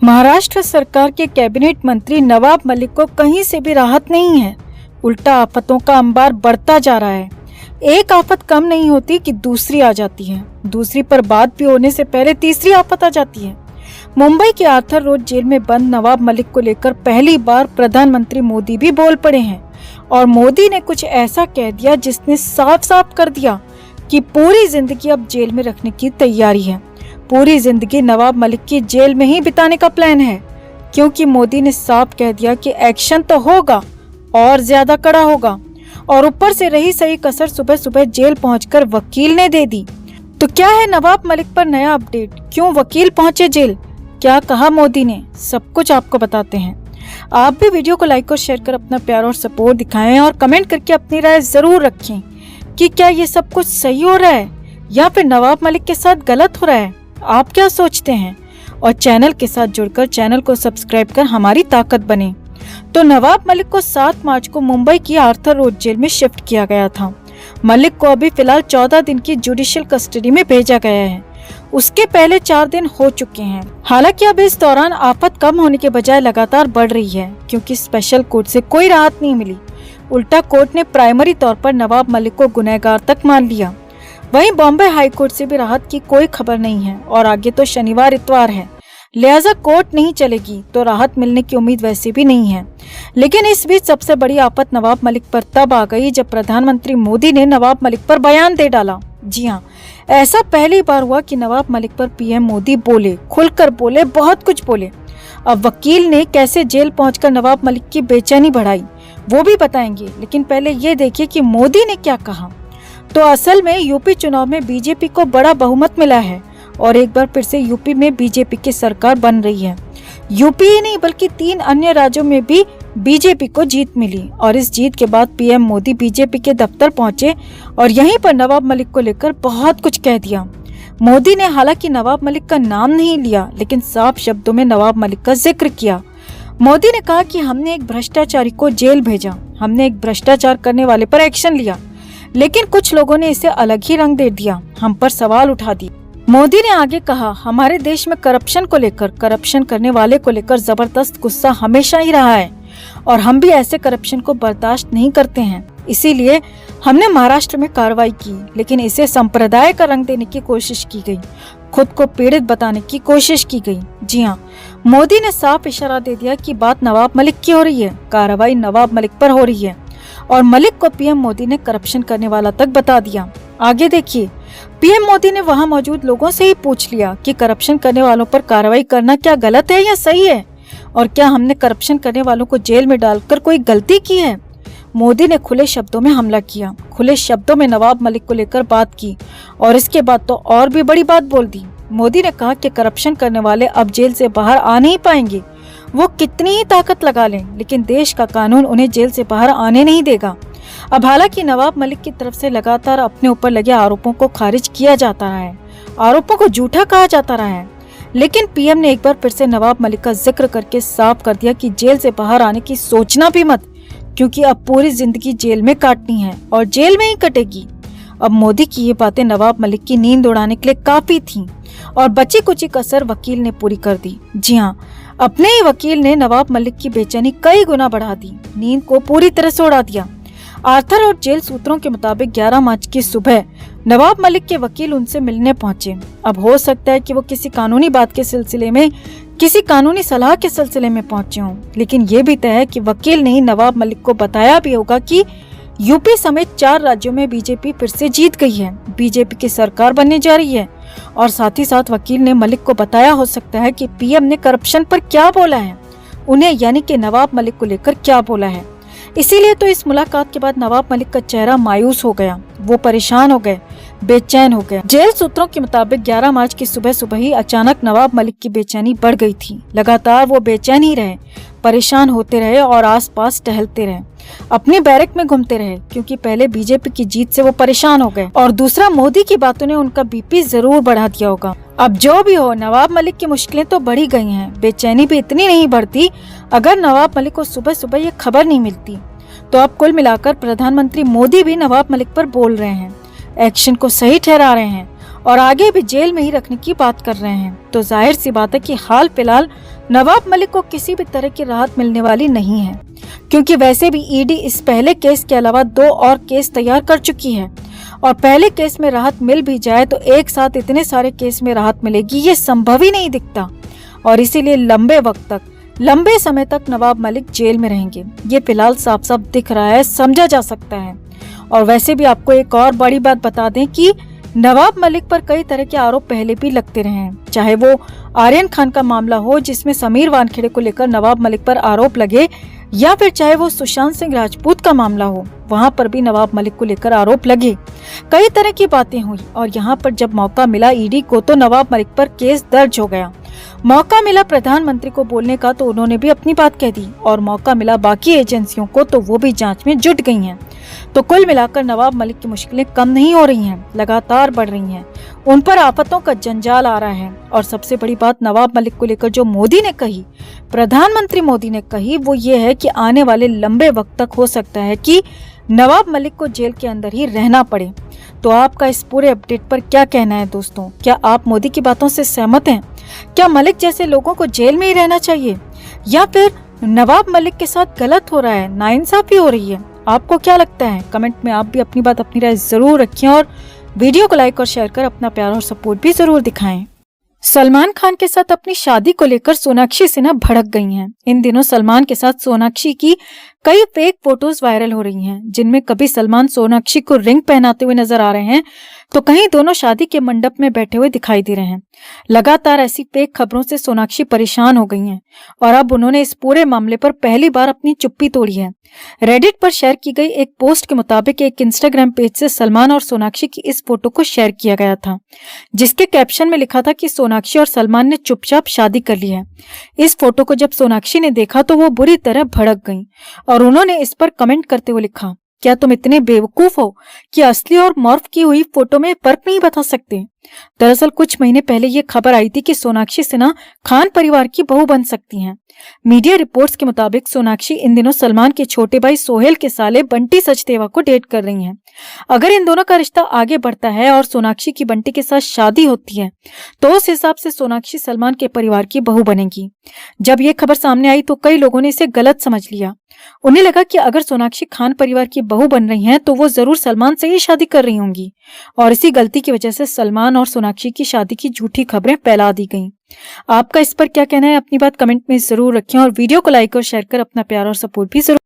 महाराष्ट्र सरकार के कैबिनेट मंत्री नवाब मलिक को कहीं से भी राहत नहीं है। उल्टा आफतों का अंबार बढ़ता जा रहा है। एक आफत कम नहीं होती कि दूसरी आ जाती है, दूसरी पर बात भी होने से पहले तीसरी आफत आ जाती है। मुंबई के आर्थर रोड जेल में बंद नवाब मलिक को लेकर पहली बार प्रधानमंत्री मोदी भी बोल पड़े हैं और मोदी ने कुछ ऐसा कह दिया जिसने साफ साफ कर दिया कि पूरी जिंदगी अब जेल में रखने की तैयारी है। पूरी जिंदगी नवाब मलिक की जेल में ही बिताने का प्लान है, क्योंकि मोदी ने साफ कह दिया कि एक्शन तो होगा और ज्यादा कड़ा होगा। और ऊपर से रही सही कसर सुबह सुबह जेल पहुंचकर वकील ने दे दी। तो क्या है नवाब मलिक पर नया अपडेट? क्यों वकील पहुंचे जेल? क्या कहा मोदी ने? सब कुछ आपको बताते हैं। आप भी वीडियो को लाइक और शेयर कर अपना प्यार और सपोर्ट दिखाएं और कमेंट करके अपनी राय जरूर रखें कि क्या ये सब कुछ सही हो रहा है या फिर नवाब मलिक के साथ गलत हो रहा है। आप क्या सोचते हैं? और चैनल के साथ जुड़कर चैनल को सब्सक्राइब कर हमारी ताकत बने। तो नवाब मलिक को 7 मार्च को मुंबई की आर्थर रोड जेल में शिफ्ट किया गया था। मलिक को अभी फिलहाल 14 दिन की जुडिशियल कस्टडी में भेजा गया है। उसके पहले 4 दिन हो चुके हैं। हालांकि अब इस दौरान आफत कम होने के बजाय लगातार बढ़ रही है, क्योंकि स्पेशल कोर्ट से कोई राहत नहीं मिली। उल्टा कोर्ट ने प्राइमरी तौर पर नवाब मलिक को गुनहगार तक मान लिया। वहीं बॉम्बे हाई कोर्ट से भी राहत की कोई खबर नहीं है और आगे तो शनिवार इतवार है, लिहाजा कोर्ट नहीं चलेगी तो राहत मिलने की उम्मीद वैसे भी नहीं है। लेकिन इस बीच सबसे बड़ी आफत नवाब मलिक पर तब आ गई जब प्रधानमंत्री मोदी ने नवाब मलिक पर बयान दे डाला। जी हाँ, ऐसा पहली बार हुआ कि नवाब मलिक पर पीएम मोदी बोले, खुलकर बोले, बहुत कुछ बोले। अब वकील ने कैसे जेल पहुंचकर नवाब मलिक की बेचैनी बढ़ाई वो भी बताएंगे, लेकिन पहले ये देखिए कि मोदी ने क्या कहा। तो असल में यूपी चुनाव में बीजेपी को बड़ा बहुमत मिला है और एक बार फिर से यूपी में बीजेपी की सरकार बन रही है। यूपी ही नहीं बल्कि 3 अन्य राज्यों में भी बीजेपी को जीत मिली और इस जीत के बाद पीएम मोदी बीजेपी के दफ्तर पहुंचे और यहीं पर नवाब मलिक को लेकर बहुत कुछ कह दिया। मोदी ने हालांकि नवाब मलिक का नाम नहीं लिया, लेकिन साफ शब्दों में नवाब मलिक का जिक्र किया। मोदी ने कहा कि हमने एक भ्रष्टाचारी को जेल भेजा, हमने एक भ्रष्टाचार करने वाले पर एक्शन लिया, लेकिन कुछ लोगों ने इसे अलग ही रंग दे दिया, हम पर सवाल उठा दिए। मोदी ने आगे कहा, हमारे देश में करप्शन को लेकर, करप्शन करने वाले को लेकर जबरदस्त गुस्सा हमेशा ही रहा है और हम भी ऐसे करप्शन को बर्दाश्त नहीं करते हैं। इसीलिए हमने महाराष्ट्र में कार्रवाई की, लेकिन इसे संप्रदाय का रंग देने की कोशिश की गई, खुद को पीड़ित बताने की कोशिश की गई। जी हाँ, मोदी ने साफ इशारा दे दिया कि बात नवाब मलिक की हो रही है, कार्रवाई नवाब मलिक पर हो रही है और मलिक को पीएम मोदी ने करप्शन करने वाला तक बता दिया। आगे देखिए, पीएम मोदी ने वहां मौजूद लोगों से ही पूछ लिया कि करप्शन करने वालों पर कार्रवाई करना क्या गलत है या सही है, और क्या हमने करप्शन करने वालों को जेल में डालकर कोई गलती की है। मोदी ने खुले शब्दों में हमला किया, खुले शब्दों में नवाब मलिक को लेकर बात की और इसके बाद तो और भी बड़ी बात बोल दी। मोदी ने कहा कि करप्शन करने वाले अब जेल से बाहर आ नहीं पाएंगे, वो कितनी ही ताकत लगा लें, लेकिन देश का कानून उन्हें जेल से बाहर आने नहीं देगा। अब हालांकि नवाब मलिक की तरफ से लगातार अपने ऊपर लगे आरोपों को खारिज किया जाता रहा है, आरोपों को झूठा कहा जाता रहा है, लेकिन पीएम ने एक बार फिर से नवाब मलिक का जिक्र करके साफ कर दिया कि जेल से बाहर आने की सोचना भी मत, क्योंकि अब पूरी जिंदगी जेल में काटनी है और जेल में ही कटेगी। अब मोदी की ये बातें नवाब मलिक की नींद उड़ाने के लिए काफी थीं और बची कुची कसर वकील ने पूरी कर दी। जी हाँ, अपने ही वकील ने नवाब मलिक की बेचैनी कई गुना बढ़ा दी, नींद को पूरी तरह से उड़ा दिया। आर्थर और जेल सूत्रों के मुताबिक 11 मार्च की सुबह नवाब मलिक के वकील उनसे मिलने पहुंचे। अब हो सकता है कि वो किसी कानूनी बात के सिलसिले में, किसी कानूनी सलाह के सिलसिले में पहुंचे हों, लेकिन ये भी तय है कि वकील ने ही नवाब मलिक को बताया भी होगा कि यूपी समेत 4 राज्यों में बीजेपी फिर से जीत गई है, बीजेपी की सरकार बनने जा रही है। और साथ ही साथ वकील ने मलिक को बताया हो सकता है कि पीएम ने करप्शन पर क्या बोला है, उन्हें यानी कि नवाब मलिक को लेकर क्या बोला है। इसीलिए तो इस मुलाकात के बाद नवाब मलिक का चेहरा मायूस हो गया, वो परेशान हो गए, बेचैन हो गए। जेल सूत्रों के मुताबिक 11 मार्च की सुबह सुबह ही अचानक नवाब मलिक की बेचैनी बढ़ गई थी। लगातार वो बेचैन ही रहे, परेशान होते रहे और आसपास टहलते रहे, अपनी बैरक में घूमते रहे, क्योंकि पहले बीजेपी की जीत से वो परेशान हो गए और दूसरा मोदी की बातों ने उनका बीपी जरूर बढ़ा दिया होगा। अब जो भी हो, नवाब मलिक की मुश्किलें तो बढ़ी गई हैं, बेचैनी भी इतनी नहीं बढ़ती अगर नवाब मलिक को सुबह सुबह ये खबर नहीं मिलती। तो अब कुल मिलाकर प्रधानमंत्री मोदी भी नवाब मलिक पर बोल रहे हैं, एक्शन को सही ठहरा रहे हैं और आगे भी जेल में ही रखने की बात कर रहे हैं। तो जाहिर सी बात है कि हाल फिलहाल नवाब मलिक को किसी भी तरह की राहत मिलने वाली नहीं है, क्योंकि वैसे भी ईडी इस पहले केस के अलावा 2 और केस तैयार कर चुकी है और पहले केस में राहत मिल भी जाए तो एक साथ इतने सारे केस में राहत मिलेगी ये संभव ही नहीं दिखता। और इसीलिए लंबे समय तक नवाब मलिक जेल में रहेंगे, ये फिलहाल साफ साफ दिख रहा है, समझा जा सकता है। और वैसे भी आपको एक और बड़ी बात बता दें कि नवाब मलिक पर कई तरह के आरोप पहले भी लगते रहे हैं, चाहे वो आर्यन खान का मामला हो जिसमें समीर वानखेड़े को लेकर नवाब मलिक पर आरोप लगे, या फिर चाहे वो सुशांत सिंह राजपूत का मामला हो, वहां पर भी नवाब मलिक को लेकर आरोप लगे, कई तरह की बातें हुई। और यहाँ पर जब मौका मिला ईडी को तो नवाब मलिक पर केस दर्ज हो गया। मौका मिला प्रधानमंत्री को बोलने का तो उन्होंने भी अपनी बात कह दी, और मौका मिला बाकी एजेंसियों को तो वो भी जांच में जुट गई हैं। तो कुल मिलाकर नवाब मलिक की मुश्किलें कम नहीं हो रही हैं, लगातार बढ़ रही हैं। उन पर आफतों का जंजाल आ रहा है। और सबसे बड़ी बात नवाब मलिक को लेकर जो मोदी ने कही, प्रधानमंत्री मोदी ने कही, वो ये है कि आने वाले लंबे वक्त तक हो सकता है कि नवाब मलिक को जेल के अंदर ही रहना पड़े। तो आपका इस पूरे अपडेट पर क्या कहना है दोस्तों? क्या आप मोदी की बातों से सहमत हैं? क्या मलिक जैसे लोगों को जेल में ही रहना चाहिए, या फिर नवाब मलिक के साथ गलत हो रहा है, नाइंसाफी हो रही है? आपको क्या लगता है? कमेंट में आप भी अपनी बात, अपनी राय जरूर रखें और वीडियो को लाइक और शेयर कर अपना प्यार और सपोर्ट भी जरूर दिखाएं। सलमान खान के साथ अपनी शादी को लेकर सोनाक्षी सिन्हा भड़क गई हैं। इन दिनों सलमान के साथ सोनाक्षी की कई फेक फोटोज वायरल हो रही हैं, जिनमें कभी सलमान सोनाक्षी को रिंग पहनाते हुए नजर आ रहे हैं तो कहीं दोनों शादी के मंडप में बैठे हुए दिखाई दे रहे हैं। लगातार ऐसी फेक खबरों से सोनाक्षी परेशान हो गई हैं और अब उन्होंने इस पूरे मामले पर पहली बार अपनी चुप्पी तोड़ी है। रेडिट पर शेयर की गई एक पोस्ट के मुताबिक एक इंस्टाग्राम पेज से सलमान और सोनाक्षी की इस फोटो को शेयर किया गया था, जिसके कैप्शन में लिखा था कि सोनाक्षी और सलमान ने चुपचाप शादी कर ली है। इस फोटो को जब सोनाक्षी ने देखा तो वो बुरी तरह भड़क गईं और उन्होंने इस पर कमेंट करते हुए लिखा, क्या तुम इतने बेवकूफ हो कि असली और मॉर्फ की हुई फोटो में फर्क नहीं बता सकते? दरअसल कुछ महीने पहले ये खबर आई थी कि सोनाक्षी सिन्हा खान परिवार की बहू बन सकती हैं। मीडिया रिपोर्ट्स के मुताबिक सोनाक्षी इन दिनों सलमान के छोटे भाई सोहेल के साले बंटी सचदेवा को डेट कर रही हैं। अगर इन दोनों का रिश्ता आगे बढ़ता है और सोनाक्षी की बंटी के साथ शादी होती है तो उस हिसाब से सोनाक्षी सलमान के परिवार की बहू बनेगी। जब ये खबर सामने आई तो कई लोगों ने इसे गलत समझ लिया। उन्हें लगा कि अगर सोनाक्षी खान परिवार की बहू बन रही हैं तो वो जरूर सलमान से ही शादी कर रही होंगी, और इसी गलती की वजह से सलमान और सोनाक्षी की शादी की झूठी खबरें फैला दी गईं। आपका इस पर क्या कहना है? अपनी बात कमेंट में जरूर रखें और वीडियो को लाइक और शेयर कर अपना प्यार और सपोर्ट भी जरूर